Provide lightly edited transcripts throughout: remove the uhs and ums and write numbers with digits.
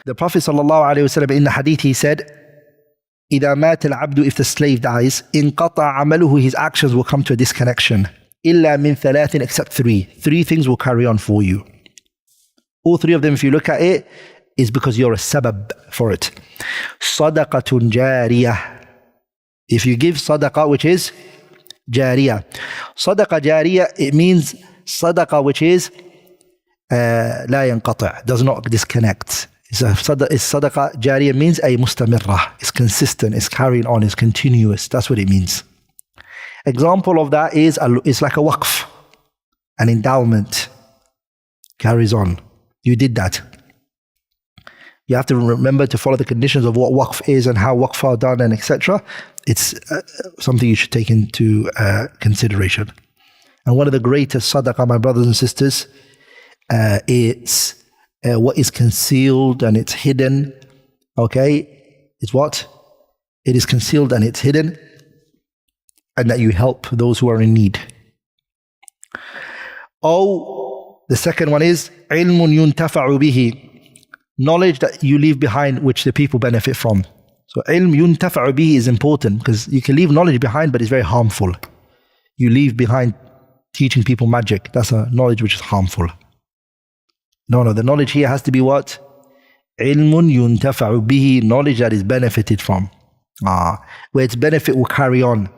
The Prophet ﷺ in the hadith, he said, إِذَا مَاتَ الْعَبْدُ, if the slave dies, انْقَطَعَ عَمَلُهُ, his actions will come to a disconnection. إِلَّا مِنْ ثَلَاثٍ, except three. Three things will carry on for you. All three of them, if you look at it, is because you're a sabab for it. صَدَقَةٌ جَارِيَةٌ, if you give sadaqah, which is jariyah. Sadaqah jariyah, it means sadaqah which is لا ينقطع, does not disconnect. Sadaqah jariyah means a mustamirrah, it's consistent, it's carrying on, it's continuous. That's what it means. Example of that is it's like a waqf, an endowment, carries on. You did that. You have to remember to follow the conditions of what waqf is and how waqf are done and etc. It's something you should take into consideration. And one of the greatest sadaqah, my brothers and sisters, it's what is concealed and it's hidden. Okay, it's what? It is concealed and it's hidden, and that you help those who are in need. Oh, the second one is ilmun yuntafa'u bihi, knowledge that you leave behind which the people benefit from. So ilm yuntafa'u bihi is important, because you can leave knowledge behind but it's very harmful. You leave behind teaching people magic, that's a knowledge which is harmful. No, the knowledge here has to be what? Ilmun yuntafa'u bihi, knowledge that is benefited from. Where its benefit will carry on.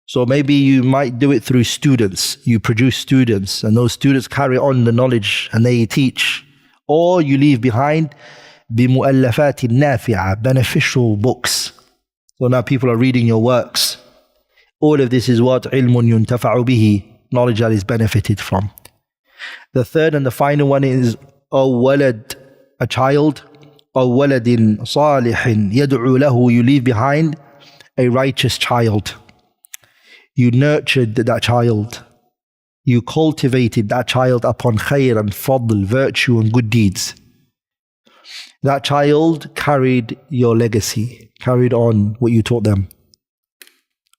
So maybe you might do it through students. You produce students and those students carry on the knowledge and they teach. Or you leave behind بِمُؤَلَّفَاتٍ نَافِعَةٍ, beneficial books. So now people are reading your works. All of this is what? عِلْمٌ يُنْتَفَعُ بِهِ, knowledge that is benefited from. The third and the final one is أَوْ وَلَدٍ, a child. أَوْ وَلَدٍ صَالِحٍ يَدْعُو لَهُ, you leave behind a righteous child. You nurtured that child. You cultivated that child upon khair and fadl, virtue and good deeds. That child carried your legacy, carried on what you taught them.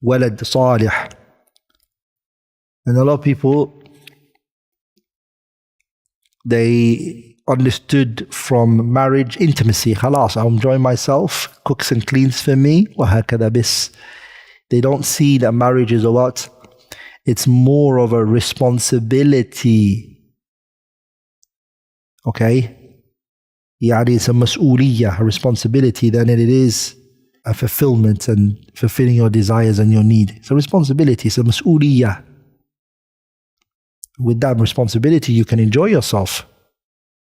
Walad salih. And a lot of people, they understood from marriage intimacy. Khalas, I'm enjoying myself, cooks and cleans for me. وَهَكَذَا بِس. They don't see that marriage is a what? It's more of a responsibility. Okay? It's a mas'uliyah, a responsibility, than it is a fulfillment and fulfilling your desires and your need. It's a responsibility, it's a mas'uliyah. With that responsibility, you can enjoy yourself.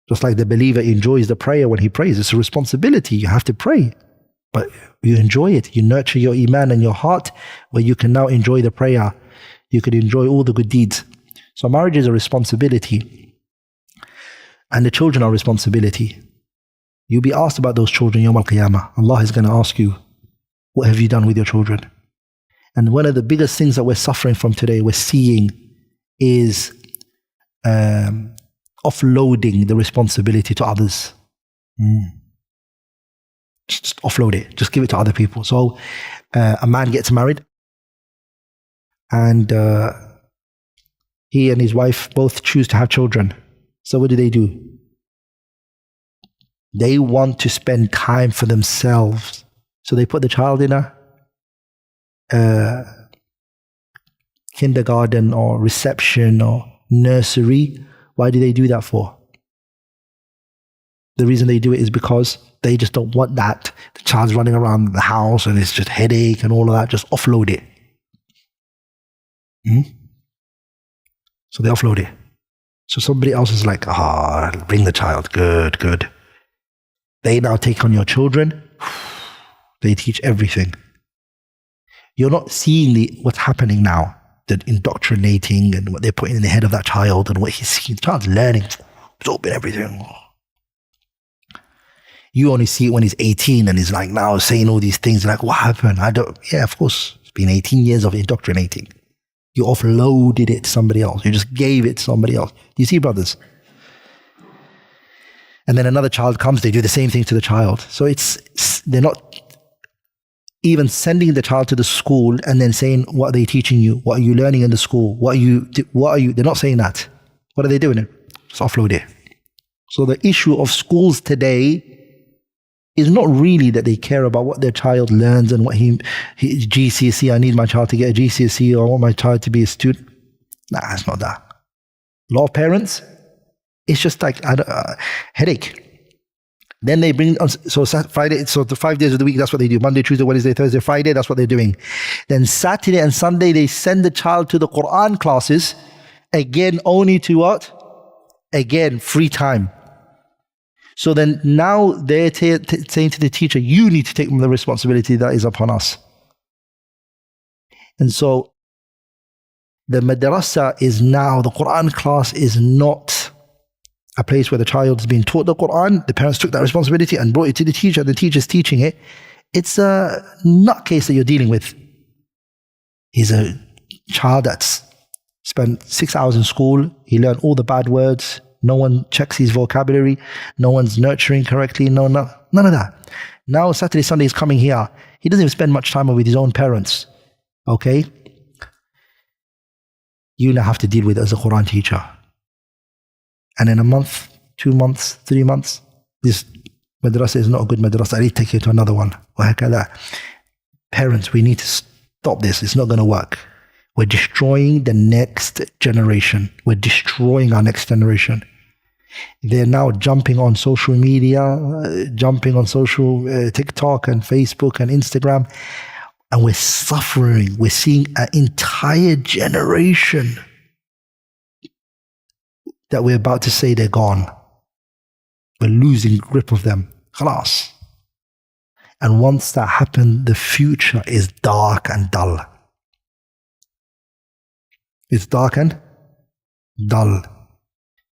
Just like the believer enjoys the prayer when he prays. It's a responsibility, you have to pray. But you enjoy it, you nurture your iman and your heart, where you can now enjoy the prayer. You can enjoy all the good deeds. So marriage is a responsibility. And the children are a responsibility. You'll be asked about those children Yawm al-Qiyamah. Allah is going to ask you, what have you done with your children? And one of the biggest things that we're suffering from today, we're seeing, is offloading the responsibility to others. Just offload it. Just give it to other people. So a man gets married, and he and his wife both choose to have children. So what do? They want to spend time for themselves. So they put the child in a kindergarten or reception or nursery. Why do they do that for? The reason they do it is because they just don't want that. The child's running around the house and it's just headache and all of that. Just offload it. So they offload it. So somebody else is like, bring the child. Good. They now take on your children. They teach everything. You're not seeing what's happening now. The indoctrinating and what they're putting in the head of that child and what he's seeing. The child's learning, absorbing everything. You only see it when he's 18 and he's like now saying all these things. Like, what happened? Yeah, of course. It's been 18 years of indoctrinating. You offloaded it to somebody else. You just gave it to somebody else. You see, brothers? And then another child comes, they do the same thing to the child. So they're not even sending the child to the school and then saying, what are they teaching you? What are you learning in the school? What are you, they're not saying that. What are they doing? Just offload it. So the issue of schools today is not really that they care about what their child learns and what he GCSE, I need my child to get a GCSE, or I want my child to be a student. Nah, it's not that. A lot of parents, it's just like headache. Then they bring on, so Friday, so the 5 days of the week, that's what they do. Monday, Tuesday, Wednesday, Thursday, Friday, that's what they're doing. Then Saturday and Sunday, they send the child to the Quran classes, again, only to what? Again, free time. So then now they're saying to the teacher, you need to take the responsibility that is upon us. And so the madrasa is now, the Quran class is not a place where the child is being taught the Quran. The parents took that responsibility and brought it to the teacher, and the teacher's teaching it. It's a nutcase that you're dealing with. He's a child that's spent 6 hours in school. He learned all the bad words. No one checks his vocabulary. No one's nurturing correctly. None of that. Now Saturday, Sunday is coming here. He doesn't even spend much time with his own parents. Okay? You now have to deal with it as a Quran teacher. And in a month, 2 months, 3 months, this madrasa is not a good madrasa. I need to take you to another one. Parents, we need to stop this. It's not going to work. We're destroying the next generation. We're destroying our next generation. They're now jumping on social media, jumping on social TikTok and Facebook and Instagram, and we're suffering. We're seeing an entire generation that we're about to say they're gone. We're losing grip of them. Khalas. And once that happens, the future is dark and dull. It's dark and dull.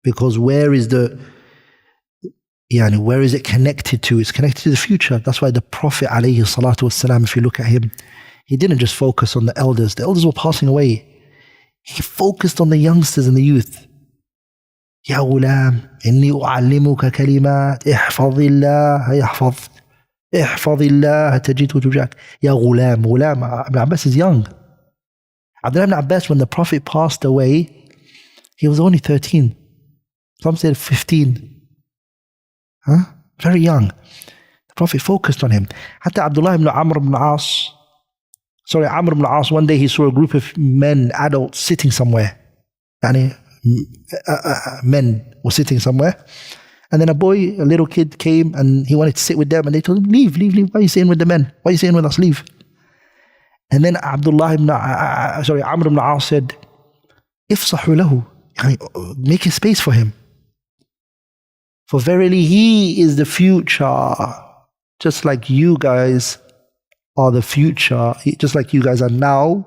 Because where is it connected to? It's connected to the future. That's why the Prophet alayhi salatu wasalam, if you look at him, he didn't just focus on the elders. The elders were passing away. He focused on the youngsters and the youth. يا غلام إني أعلمك كلمات احفظ الله يحفظك احفظ الله تجده تجاك. يا غلام. Ibn Abbas is young. Abdullah ibn Abbas, when the Prophet passed away, he was only 13. Some said 15. Very young. The Prophet focused on him. Hatta Abdullah ibn Amr ibn As, one day he saw a group of men, adults, sitting somewhere. Men were sitting somewhere. And then a little kid came and he wanted to sit with them, and they told him, leave. Why are you sitting with the men? Why are you sitting with us? Leave. And then Amr ibn As said, Ifsahu lahu, make a space for him. For verily he is the future, just like you guys are the future, just like you guys are now.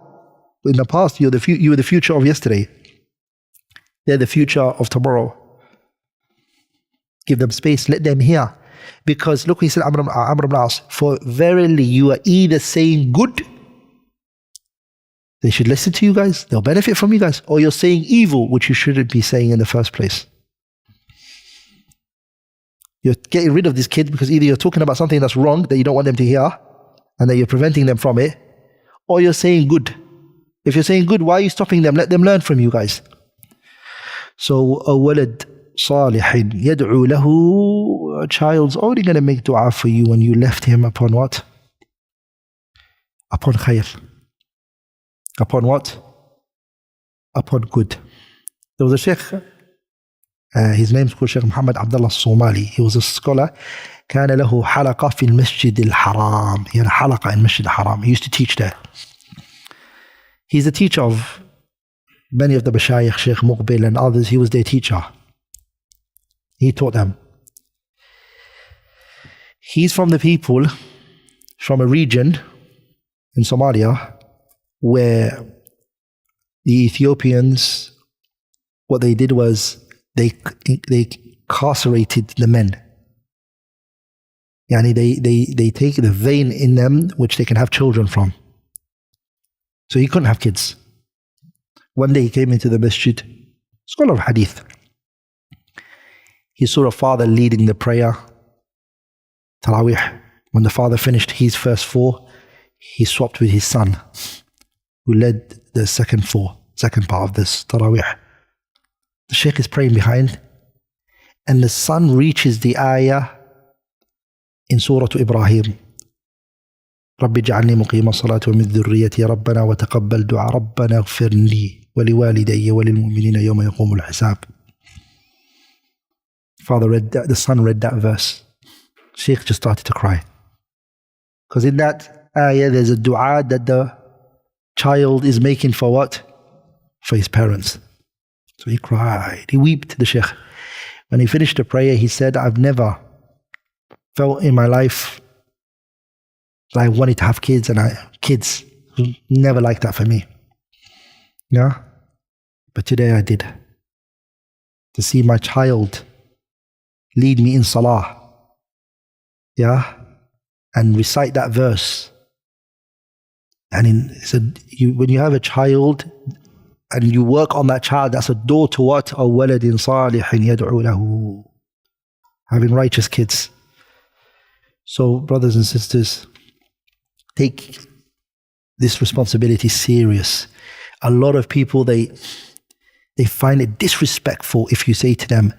In the past, you were the future of yesterday. They're the future of tomorrow. Give them space, let them hear. Because look what he said, Amr ibn As, for verily you are either saying good, they should listen to you guys, they'll benefit from you guys, or you're saying evil, which you shouldn't be saying in the first place. You're getting rid of these kids because either you're talking about something that's wrong that you don't want them to hear and that you're preventing them from it, or you're saying good. If you're saying good, why are you stopping them? Let them learn from you guys. So a walad salihin yad'u lahu, a child's only going to make dua for you when you left him upon what? Upon khair. Upon what? Upon good. There was a sheikh, his name's called Sheikh Muhammad Abdullah Somali. He was a scholar. كان له حلقة في المسجد الحرام. He had a حلقة in Masjid al-Haram. He used to teach there. He's the teacher of many of the Bashayikh, Sheikh Muqbil and others. He was their teacher. He taught them. He's from the people, from a region in Somalia where the Ethiopians, what they did was they carcerated the men. They take the vein in them which they can have children from. So he couldn't have kids. One day he came into the masjid, scholar of hadith. He saw a father leading the prayer, Taraweeh. When the father finished his first 4, he swapped with his son, who led the second part of this Taraweeh. The sheikh is praying behind, And the son reaches the ayah in Surah Ibrahim. رب اجعلني مقيم الصلاة ومن ذريتي ربنا وتقبل دعاء ربنا اغفر لي ولوالدي وللمؤمنين يوم يقوم الحساب. Father read that, the son read that verse. Sheikh just started to cry. Because in that ayah there's a dua that the child is making for what? For his parents. So he cried, he wept, the Sheikh. When he finished the prayer, he said, I've never felt in my life that I wanted to have kids, and kids never like that for me. Yeah? But today I did. To see my child lead me in salah, yeah, and recite that verse. And when you have a child and you work on that child, that's a door to what? أَوْ وَلَدٍ صَالِحٍ يَدْعُو لَهُ. Having righteous kids. So, brothers and sisters, take this responsibility serious. A lot of people, they find it disrespectful if you say to them,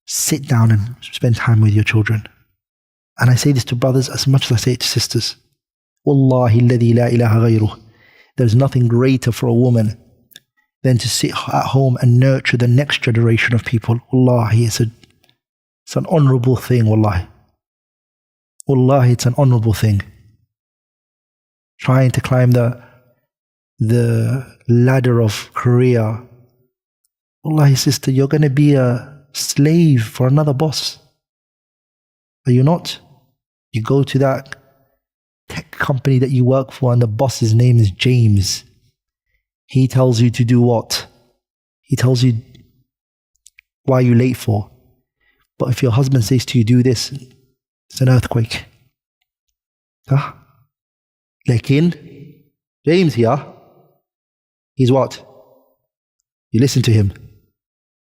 sit down and spend time with your children. And I say this to brothers as much as I say it to sisters. Wallahi alladhi la ilaha ghayruh. There's nothing greater for a woman than to sit at home and nurture the next generation of people. Wallahi, it's an honorable thing, wallahi. Wallahi, it's an honorable thing. Trying to climb the ladder of career. Wallahi, sister, you're going to be a slave for another boss. Are you not? You go to that tech company that you work for and the boss's name is James. He tells you to do what? He tells you why you're late for. But if your husband says to you, do this, it's an earthquake. Huh? Lakin, James here, he's what? You listen to him.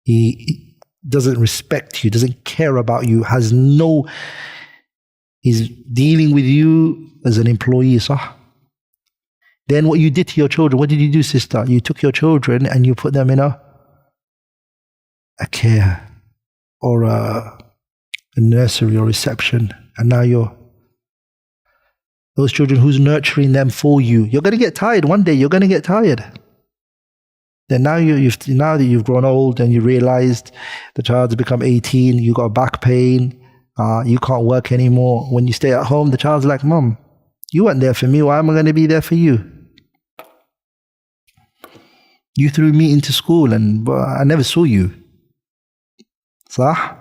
He doesn't respect you, doesn't care about you, he's dealing with you as an employee, sah. Then what you did to your children, what did you do, sister? You took your children and you put them in a care or a nursery or reception, and now those children, who's nurturing them for you? You're going to get tired one day. You're going to get tired. Then now that you've grown old and you realized the child's become 18, you got back pain, you can't work anymore. When you stay at home, the child's like, Mom, you weren't there for me. Why am I going to be there for you? You threw me into school and I never saw you. Sah?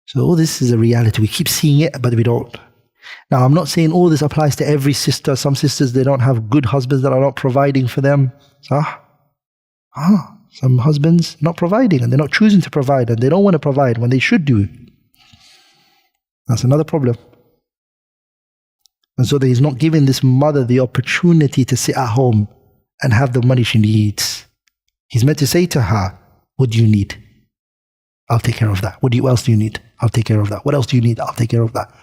So all this is a reality. We keep seeing it, but we don't. Now, I'm not saying all this applies to every sister. Some sisters, they don't have good husbands that are not providing for them. Sah? Some husbands not providing, and they're not choosing to provide, and they don't want to provide when they should do. That's another problem. And so that he's not giving this mother the opportunity to sit at home and have the money she needs. He's meant to say to her, what do you need? I'll take care of that. What else do you need? I'll take care of that. What else do you need? I'll take care of that.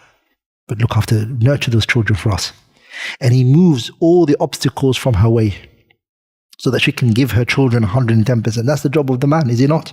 But look after, nurture those children for us. And he moves all the obstacles from her way so that she can give her children 110%. That's the job of the man, is he not?